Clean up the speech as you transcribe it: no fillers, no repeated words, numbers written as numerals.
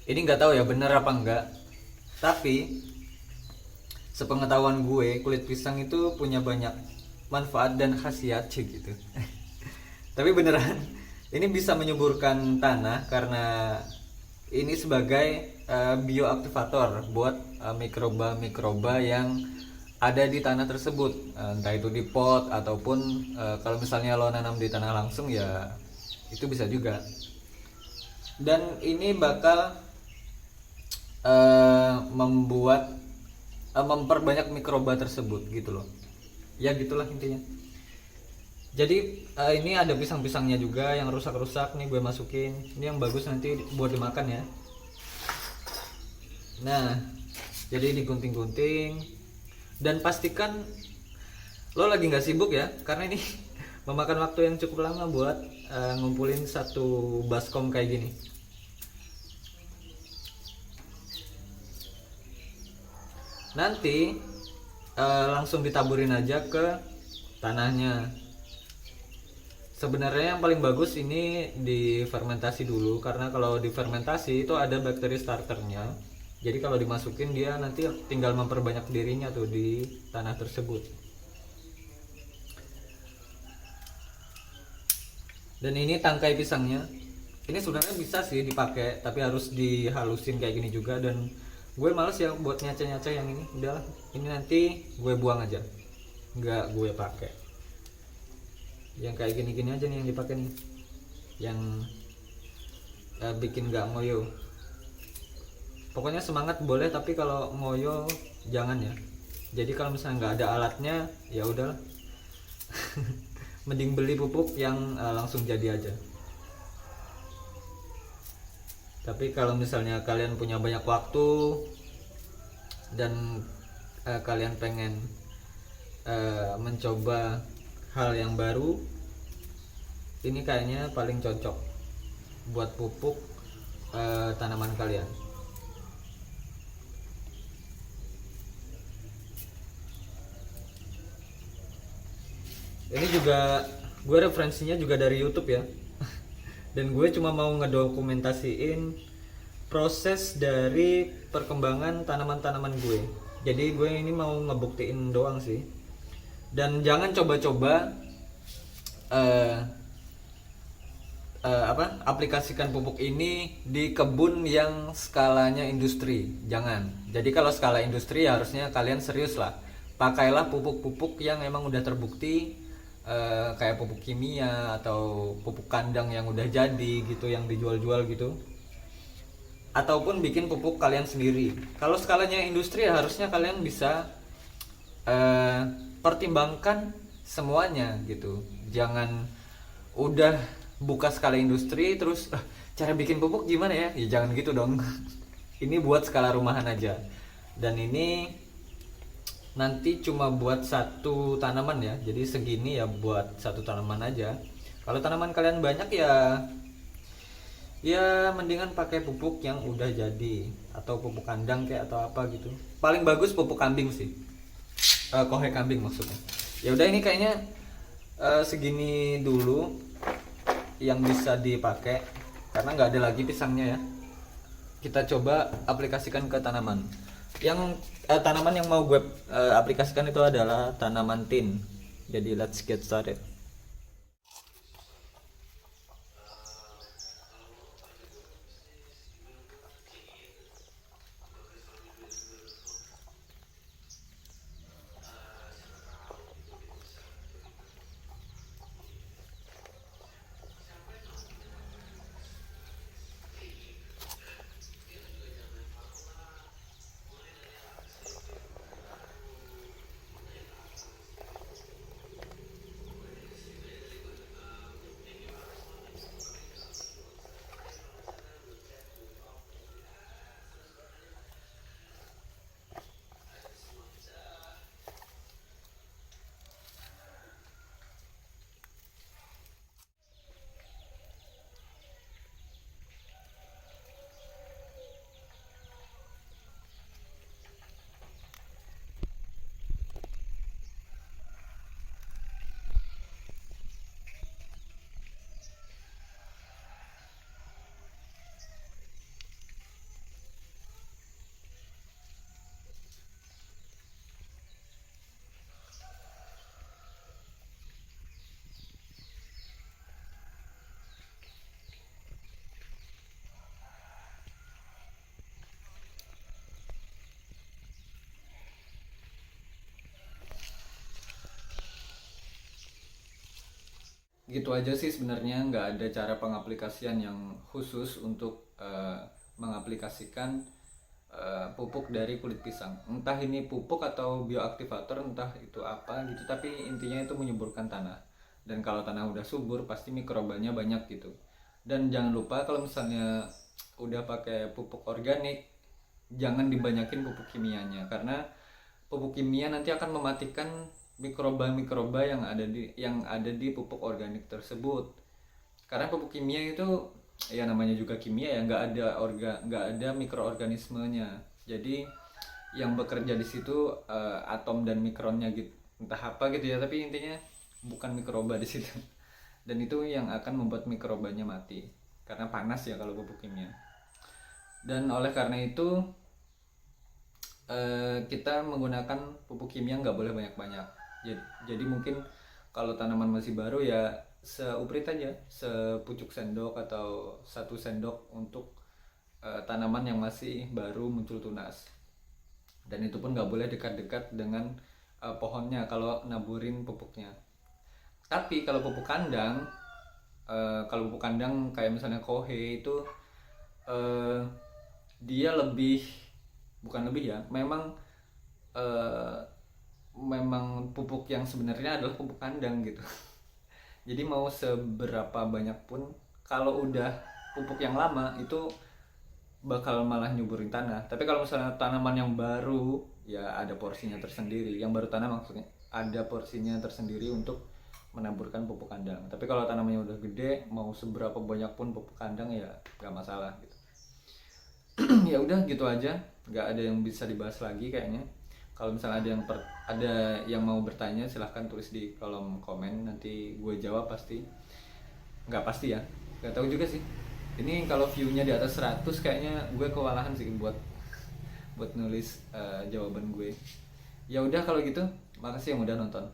Ini nggak tahu ya bener apa enggak, tapi sepengetahuan gue kulit pisang itu punya banyak manfaat dan khasiat sih gitu. Tapi beneran ini bisa menyuburkan tanah karena ini sebagai bioaktivator buat mikroba-mikroba yang ada di tanah tersebut. Entah itu di pot ataupun kalau misalnya lo nanam di tanah langsung ya itu bisa juga. Dan ini bakal membuat memperbanyak mikroba tersebut gitu loh. Ya gitulah intinya. Jadi ini ada pisang-pisangnya juga yang rusak-rusak nih gue masukin. Ini yang bagus nanti buat dimakan ya. Nah, jadi digunting-gunting dan pastikan lo lagi nggak sibuk ya, karena ini memakan waktu yang cukup lama buat ngumpulin satu baskom kayak gini. Nanti langsung ditaburin aja ke tanahnya. Sebenarnya yang paling bagus ini difermentasi dulu, karena kalau difermentasi itu ada bakteri starternya. Jadi kalau dimasukin dia nanti tinggal memperbanyak dirinya tuh di tanah tersebut. Dan ini tangkai pisangnya. Ini sebenarnya bisa sih dipakai, tapi harus dihalusin kayak gini juga. Dan gue males ya buat nyacah-nyacah yang ini. Udahlah, ini nanti gue buang aja, nggak gue pakai. Yang kayak gini-gini aja nih yang dipakai nih, yang bikin nggak ngoyo. Pokoknya semangat boleh, tapi kalau ngoyo jangan ya. Jadi kalau misalnya nggak ada alatnya ya udahlah. Mending beli pupuk yang langsung jadi aja. Tapi kalau misalnya kalian punya banyak waktu dan kalian pengen mencoba hal yang baru, ini kayaknya paling cocok buat pupuk tanaman kalian. Ini juga gue referensinya juga dari YouTube ya. Dan gue cuma mau ngedokumentasiin proses dari perkembangan tanaman-tanaman gue. Jadi gue ini mau ngebuktiin doang sih. Dan jangan coba-coba aplikasikan pupuk ini di kebun yang skalanya industri. Jangan. Jadi kalau skala industri ya harusnya kalian serius lah. Pakailah pupuk-pupuk yang emang udah terbukti, kayak pupuk kimia atau pupuk kandang yang udah jadi gitu, yang dijual-jual gitu. Ataupun bikin pupuk kalian sendiri. Kalau skalanya industri ya harusnya kalian bisa pertimbangkan semuanya gitu. Jangan udah buka skala industri terus cara bikin pupuk gimana ya? Ya jangan gitu dong. Ini buat skala rumahan aja. Dan ini nanti cuma buat satu tanaman ya. Jadi segini ya buat satu tanaman aja. Kalau tanaman kalian banyak ya mendingan pakai pupuk yang udah jadi atau pupuk kandang kayak atau apa gitu. Paling bagus pupuk kambing sih. Kohe kambing maksudnya. Ya udah ini kayaknya segini dulu yang bisa dipakai karena nggak ada lagi pisangnya ya. Kita coba aplikasikan ke tanaman. Yang tanaman yang mau gue aplikasikan itu adalah tanaman tin. Jadi let's get started. gitu aja sih sebenarnya, nggak ada cara pengaplikasian yang khusus untuk mengaplikasikan pupuk dari kulit pisang. Entah ini pupuk atau bioaktivator, entah itu apa gitu, tapi intinya itu menyuburkan tanah. Dan kalau tanah udah subur pasti mikrobanya banyak gitu. Dan jangan lupa kalau misalnya udah pakai pupuk organik, jangan dibanyakin pupuk kimianya, karena pupuk kimia nanti akan mematikan mikroba-mikroba yang ada di pupuk organik tersebut. Karena pupuk kimia itu ya namanya juga kimia ya, nggak ada mikroorganismenya. Jadi yang bekerja di situ atom dan mikronnya gitu, entah apa gitu ya, tapi intinya bukan mikroba di situ. Dan itu yang akan membuat mikrobanya mati karena panas ya kalau pupuk kimia. Dan oleh karena itu kita menggunakan pupuk kimia nggak boleh banyak-banyak. Jadi mungkin kalau tanaman masih baru ya seuprit aja, sepucuk sendok atau 1 sendok untuk tanaman yang masih baru muncul tunas. Dan itu pun nggak boleh dekat-dekat dengan pohonnya kalau naburin pupuknya. Tapi kalau pupuk kandang kayak misalnya kohe itu eh, dia lebih, bukan lebih ya, eh, memang pupuk yang sebenarnya adalah pupuk kandang gitu. Jadi mau seberapa banyak pun, kalau udah pupuk yang lama itu bakal malah nyuburin tanah. Tapi kalau misalnya tanaman yang baru ya ada porsinya tersendiri. Yang baru tanam maksudnya ada porsinya tersendiri untuk menaburkan pupuk kandang. Tapi kalau tanamannya udah gede, mau seberapa banyak pun pupuk kandang ya nggak masalah gitu. Ya udah gitu aja, nggak ada yang bisa dibahas lagi kayaknya. Kalau misalnya ada yang mau bertanya, silahkan tulis di kolom komen, nanti gue jawab pasti. Nggak pasti ya, nggak tahu juga sih. Ini kalau view-nya di atas 100 kayaknya gue kewalahan sih buat nulis jawaban gue. Ya udah kalau gitu, makasih yang udah nonton.